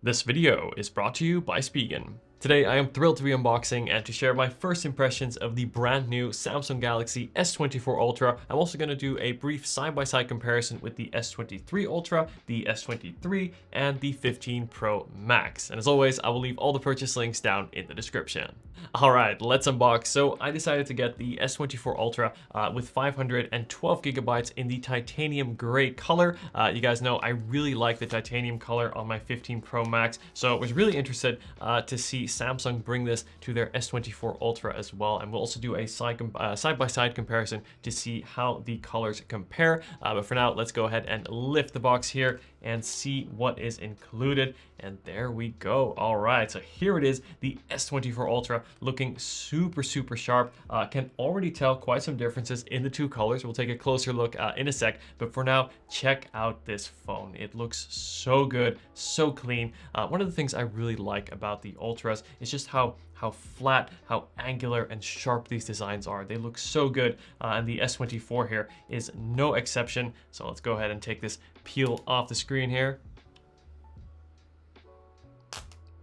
This video is brought to you by Spigen. Today I am thrilled to be unboxing and to share my first impressions of the brand new Samsung Galaxy S24 Ultra. I'm also going to do a brief side-by-side comparison with the S23 Ultra, the S23, and the 15 Pro Max. And as always, I will leave all the purchase links down in the description. Alright, let's unbox. So I decided to get the S24 Ultra with 512 gigabytes in the titanium gray color. You guys know I really like the titanium color on my 15 Pro Max, so I was really interested to see Samsung bring this to their S24 Ultra as well, and we'll also do a side-by-side comparison to see how the colors compare. But for now, let's go ahead and lift the box here and see what is included. And there we go. All right, so here it is, the S24 Ultra, looking super sharp. Can already tell quite some differences in the two colors. We'll take a closer look in a sec, but for now, check out this phone. It looks so good, so clean. One of the things I really like about the Ultras is just how flat, how angular and sharp these designs are. They look so good, and the S24 here is no exception. So let's go ahead and take this peel off the screen here.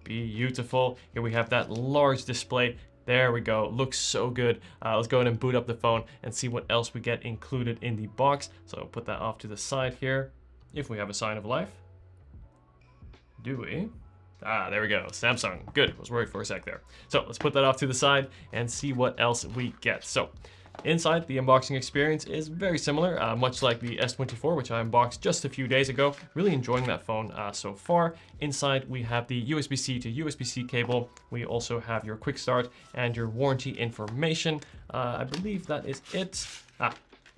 Beautiful. Here we have that large display. There we go. Looks so good. Let's go ahead and boot up the phone and see what else we get included in the box. So I'll put that off to the side here. If we have a sign of life. Do we? Ah, there we go. Samsung. Good. I was worried for a sec there. So let's put that off to the side and see what else we get. So inside, the unboxing experience is very similar, much like the S24, which I unboxed just a few days ago. Really enjoying that phone so far. Inside, we have the USB-C to USB-C cable. We also have your quick start and your warranty information. I believe that is it.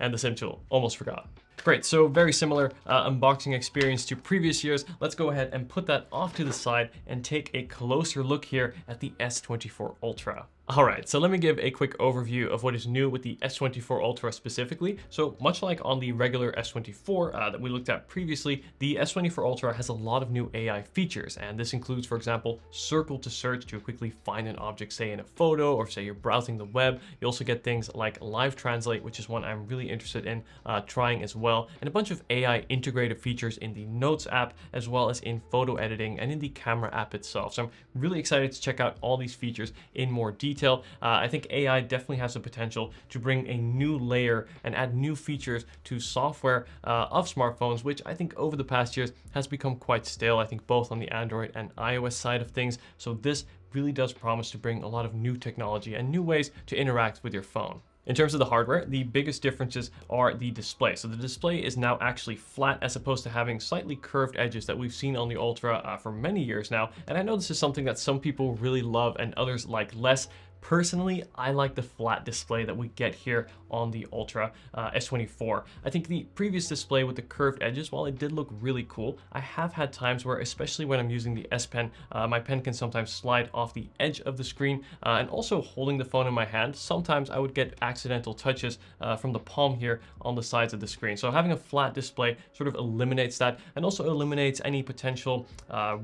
And the SIM tool. Almost forgot. Great, so very similar unboxing experience to previous years. Let's go ahead and put that off to the side and take a closer look here at the S24 Ultra. All right, so let me give a quick overview of what is new with the S24 Ultra specifically. So much like on the regular S24 that we looked at previously, the S24 Ultra has a lot of new AI features. And this includes, for example, circle to search to quickly find an object, say in a photo, or say you're browsing the web. You also get things like live translate, which is one I'm really interested in trying as well. And a bunch of AI integrated features in the Notes app, as well as in photo editing and in the camera app itself. So I'm really excited to check out all these features in more detail. I think AI definitely has the potential to bring a new layer and add new features to software of smartphones, which I think over the past years has become quite stale, I think both on the Android and iOS side of things. So this really does promise to bring a lot of new technology and new ways to interact with your phone. In terms of the hardware, the biggest differences are the display. So the display is now actually flat as opposed to having slightly curved edges that we've seen on the Ultra for many years now. And I know this is something that some people really love and others like less. Personally, I like the flat display that we get here on the Ultra S24. I think the previous display with the curved edges, while it did look really cool, I have had times where, especially when I'm using the S Pen, my pen can sometimes slide off the edge of the screen, and also holding the phone in my hand, sometimes I would get accidental touches from the palm here on the sides of the screen. So having a flat display sort of eliminates that, and also eliminates any potential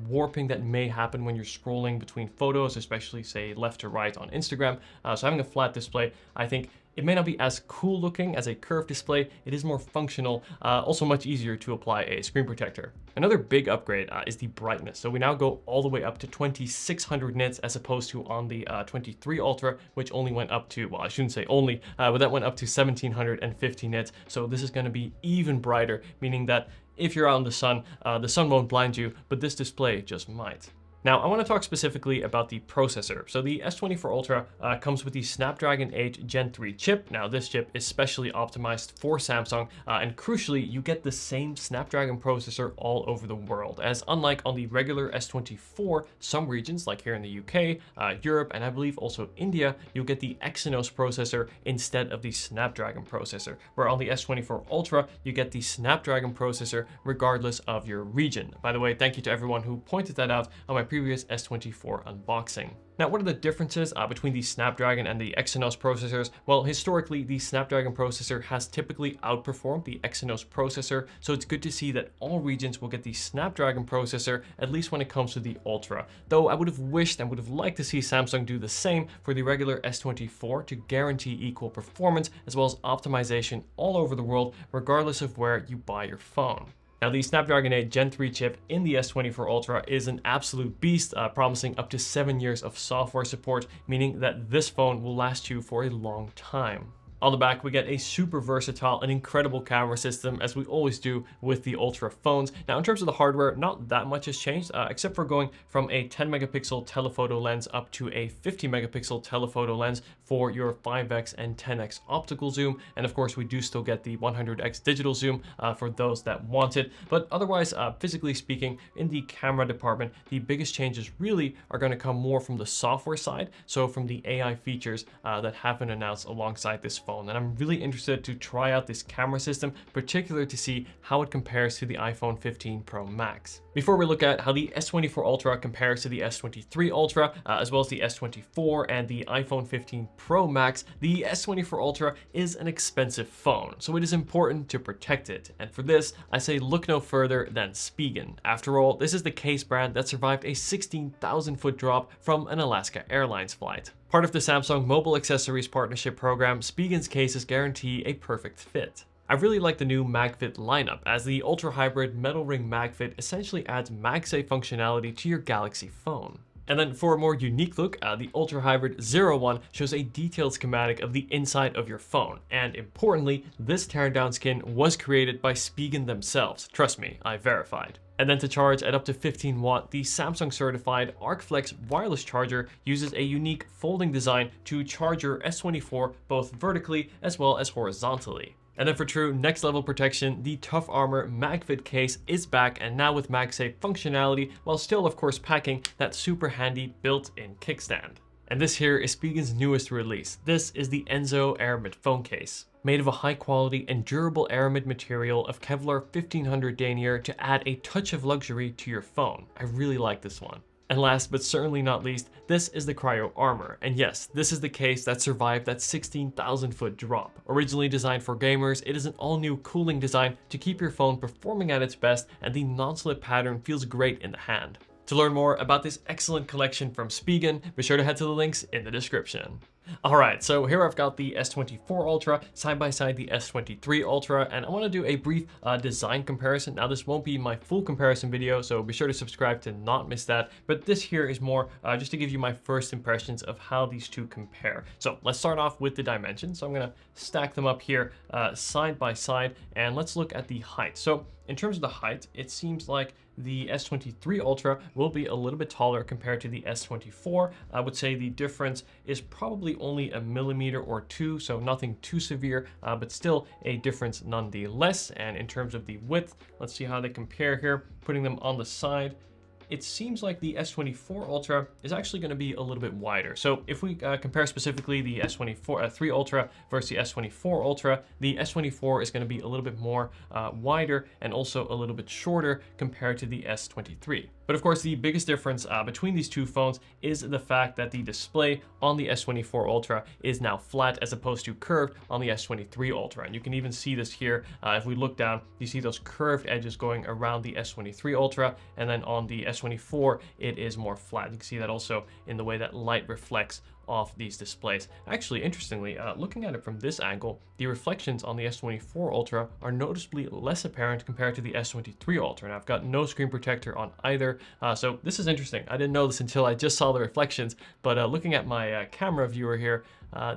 warping that may happen when you're scrolling between photos, especially say left to right on Instagram. So having a flat display, I think it may not be as cool looking as a curved display. It is more functional, also much easier to apply a screen protector. Another big upgrade is the brightness. So we now go all the way up to 2600 nits as opposed to on the 23 Ultra, which only went up to, well, I shouldn't say only, but that went up to 1750 nits. So this is going to be even brighter, meaning that if you're out in the sun won't blind you, but this display just might. Now, I want to talk specifically about the processor. So the S24 Ultra comes with the Snapdragon 8 Gen 3 chip. Now, this chip is specially optimized for Samsung, and crucially, you get the same Snapdragon processor all over the world, as unlike on the regular S24, some regions, like here in the UK, Europe, and I believe also India, you'll get the Exynos processor instead of the Snapdragon processor, where on the S24 Ultra, you get the Snapdragon processor regardless of your region. By the way, thank you to everyone who pointed that out on my previous S24 unboxing. Now, what are the differences between the Snapdragon and the Exynos processors? Well, historically, the Snapdragon processor has typically outperformed the Exynos processor, so it's good to see that all regions will get the Snapdragon processor, at least when it comes to the Ultra. Though I would have wished and would have liked to see Samsung do the same for the regular S24 to guarantee equal performance as well as optimization all over the world, regardless of where you buy your phone. Now, the Snapdragon 8 Gen 3 chip in the S24 Ultra is an absolute beast, promising up to 7 years of software support, meaning that this phone will last you for a long time. On the back, we get a super versatile and incredible camera system, as we always do with the Ultra phones. Now, in terms of the hardware, not that much has changed, except for going from a 10 megapixel telephoto lens up to a 50 megapixel telephoto lens for your 5x and 10x optical zoom. And of course, we do still get the 100x digital zoom for those that want it. But otherwise, physically speaking, in the camera department, the biggest changes really are going to come more from the software side. So from the AI features that have been announced alongside this phone. And I'm really interested to try out this camera system, particularly to see how it compares to the iPhone 15 Pro Max. Before we look at how the S24 Ultra compares to the S23 Ultra, as well as the S24 and the iPhone 15 Pro Max, the S24 Ultra is an expensive phone, so it is important to protect it. And for this, I say look no further than Spigen. After all, this is the case brand that survived a 16,000-foot drop from an Alaska Airlines flight. Part of the Samsung Mobile Accessories Partnership Program, Spigen's cases guarantee a perfect fit. I really like the new MagFit lineup, as the Ultra Hybrid Metal Ring MagFit essentially adds MagSafe functionality to your Galaxy phone. And then for a more unique look, the Ultra Hybrid 01 shows a detailed schematic of the inside of your phone. And importantly, this tear down skin was created by Spigen themselves. Trust me, I verified. And then to charge at up to 15 watt, the Samsung certified ArcFlex wireless charger uses a unique folding design to charge your S24 both vertically as well as horizontally. And then for true next level protection, the Tough Armor MagFit case is back, and now with MagSafe functionality, while still of course packing that super handy built-in kickstand. And this here is Spigen's newest release. This is the Enzo Aramid phone case, made of a high quality and durable aramid material of Kevlar 1500 denier to add a touch of luxury to your phone. I really like this one. And last but certainly not least, this is the Cryo Armor. And yes, this is the case that survived that 16,000-foot drop. Originally designed for gamers, it is an all-new cooling design to keep your phone performing at its best, and the non-slip pattern feels great in the hand. To learn more about this excellent collection from Spigen, be sure to head to the links in the description. Alright, so here I've got the S24 Ultra side by side the S23 Ultra, and I want to do a brief design comparison. Now this won't be my full comparison video, so be sure to subscribe to not miss that, but this here is more just to give you my first impressions of how these two compare. So let's start off with the dimensions. So I'm going to stack them up here side by side, and let's look at the height. So in terms of the height, it seems like the S23 Ultra will be a little bit taller compared to the S24. I would say the difference is probably only a millimeter or two, so nothing too severe, but still a difference nonetheless. And in terms of the width, let's see how they compare here. Putting them on the side, it seems like the S24 Ultra is actually going to be a little bit wider. So if we compare specifically the S23 Ultra versus the S24 Ultra, the S24 is going to be a little bit more wider and also a little bit shorter compared to the S23. But of course, the biggest difference between these two phones is the fact that the display on the S24 Ultra is now flat as opposed to curved on the S23 Ultra. And you can even see this here. If we look down, you see those curved edges going around the S23 Ultra, and then on the S24, it is more flat. You can see that also in the way that light reflects off these displays. Actually, interestingly, looking at it from this angle, the reflections on the S24 Ultra are noticeably less apparent compared to the S23 Ultra, and I've got no screen protector on either, so this is interesting. I didn't know this until I just saw the reflections, but looking at my camera viewer here,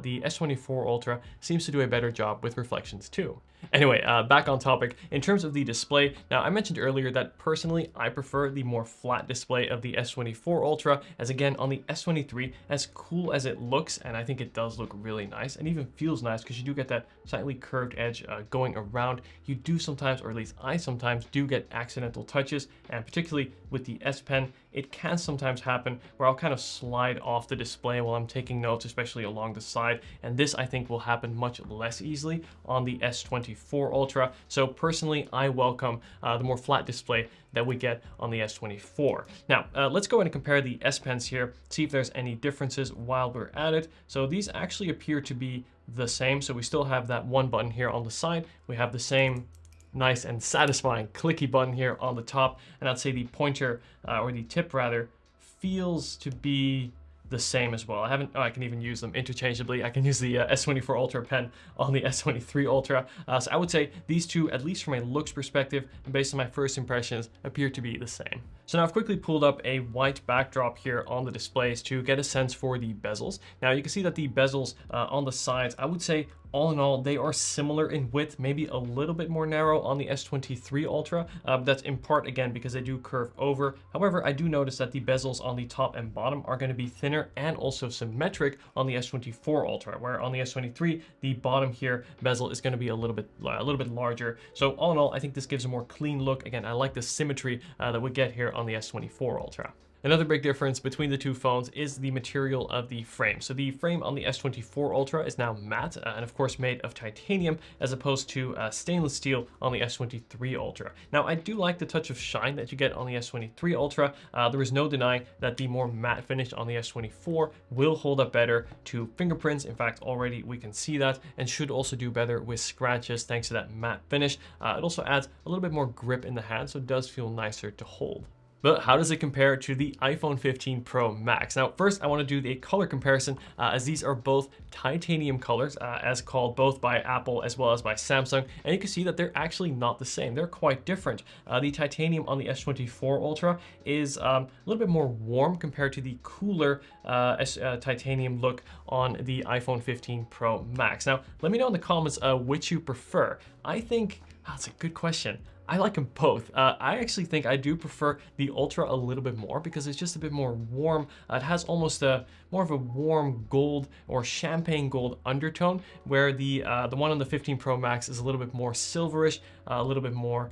the S24 Ultra seems to do a better job with reflections too. Anyway, back on topic. In terms of the display, now I mentioned earlier that personally I prefer the more flat display of the S24 Ultra, as again on the S23, as cool as it looks, and I think it does look really nice and even feels nice because you do get that slightly curved edge going around. You do sometimes, or at least I sometimes do get accidental touches, and particularly with the S Pen, it can sometimes happen where I'll kind of slide off the display while I'm taking notes, especially along the side, and this I think will happen much less easily on the S24 Ultra. So personally, I welcome the more flat display that we get on the S24. Now, let's go ahead and compare the S Pens here, see if there's any differences while we're at it. So these actually appear to be the same. So we still have that one button here on the side. We have the same nice and satisfying clicky button here on the top, and I'd say the pointer or the tip rather feels to be the same as well. I can even use them interchangeably. I can use the S24 Ultra pen on the S23 Ultra. So I would say these two, at least from a looks perspective, and based on my first impressions, appear to be the same. So now I've quickly pulled up a white backdrop here on the displays to get a sense for the bezels. Now you can see that the bezels on the sides, I would say all in all, they are similar in width, maybe a little bit more narrow on the S23 Ultra. That's in part, again, because they do curve over. However, I do notice that the bezels on the top and bottom are going to be thinner and also symmetric on the S24 Ultra, where on the S23, the bottom here bezel is going to be a little bit larger. So all in all, I think this gives a more clean look. Again, I like the symmetry that we get here on the S24 Ultra. Another big difference between the two phones is the material of the frame. So the frame on the S24 Ultra is now matte and of course made of titanium as opposed to stainless steel on the S23 Ultra. Now I do like the touch of shine that you get on the S23 Ultra. There is no denying that the more matte finish on the S24 will hold up better to fingerprints. In fact, already we can see that, and should also do better with scratches thanks to that matte finish. It also adds a little bit more grip in the hand, so it does feel nicer to hold. But how does it compare to the iPhone 15 Pro Max? Now, first I want to do the color comparison as these are both titanium colors as called both by Apple as well as by Samsung. And you can see that they're actually not the same. They're quite different. The titanium on the S24 Ultra is a little bit more warm compared to the cooler titanium look on the iPhone 15 Pro Max. Now, let me know in the comments which you prefer. I think, that's a good question. I like them both. I actually think I do prefer the Ultra a little bit more because it's just a bit more warm. It has almost more of a warm gold or champagne gold undertone, where the one on the 15 Pro Max is a little bit more silverish, a little bit more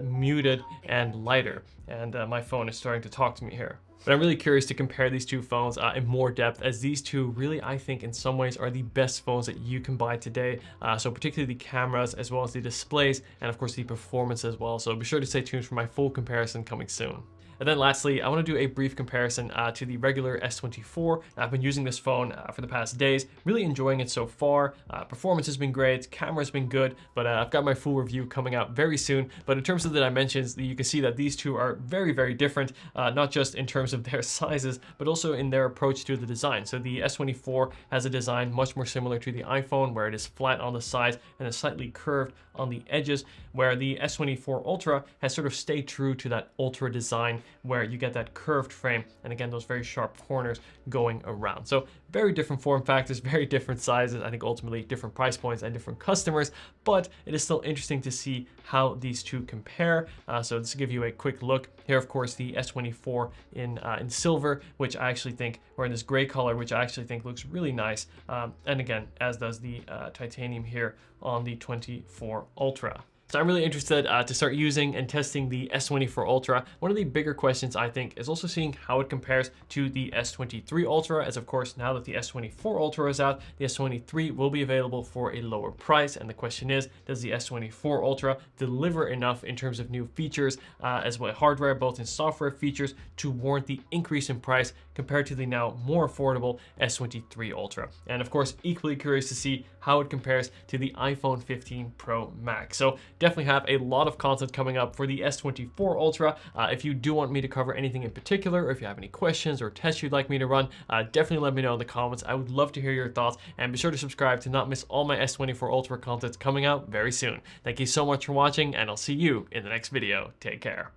muted and lighter. And my phone is starting to talk to me here. But I'm really curious to compare these two phones in more depth, as these two really, I think, in some ways are the best phones that you can buy today. So particularly the cameras as well as the displays and of course the performance as well. So be sure to stay tuned for my full comparison coming soon. And then lastly, I want to do a brief comparison to the regular S24. I've been using this phone for the past days, really enjoying it so far. Performance has been great, camera's been good, but I've got my full review coming out very soon. But in terms of the dimensions, you can see that these two are very, very different, not just in terms of their sizes, but also in their approach to the design. So the S24 has a design much more similar to the iPhone, where it is flat on the sides and is slightly curved on the edges, where the S24 Ultra has sort of stayed true to that Ultra design, where you get that curved frame and again those very sharp corners going around. So very different form factors, very different sizes, I think ultimately different price points and different customers, but it is still interesting to see how these two compare. So just to give you a quick look here, of course the S24 in silver, which I actually think, or in this gray color, which I actually think looks really nice, and again as does the titanium here on the 24 Ultra. So I'm really interested to start using and testing the S24 Ultra. One of the bigger questions, I think, is also seeing how it compares to the S23 Ultra, as of course now that the S24 Ultra is out, the S23 will be available for a lower price. And the question is, does the S24 Ultra deliver enough in terms of new features as well as hardware, both in software features, to warrant the increase in price compared to the now more affordable S23 Ultra? And of course, equally curious to see how it compares to the iPhone 15 Pro Max. So definitely have a lot of content coming up for the S24 Ultra. If you do want me to cover anything in particular, or if you have any questions or tests you'd like me to run, definitely let me know in the comments. I would love to hear your thoughts, and be sure to subscribe to not miss all my S24 Ultra content coming out very soon. Thank you so much for watching, and I'll see you in the next video. Take care.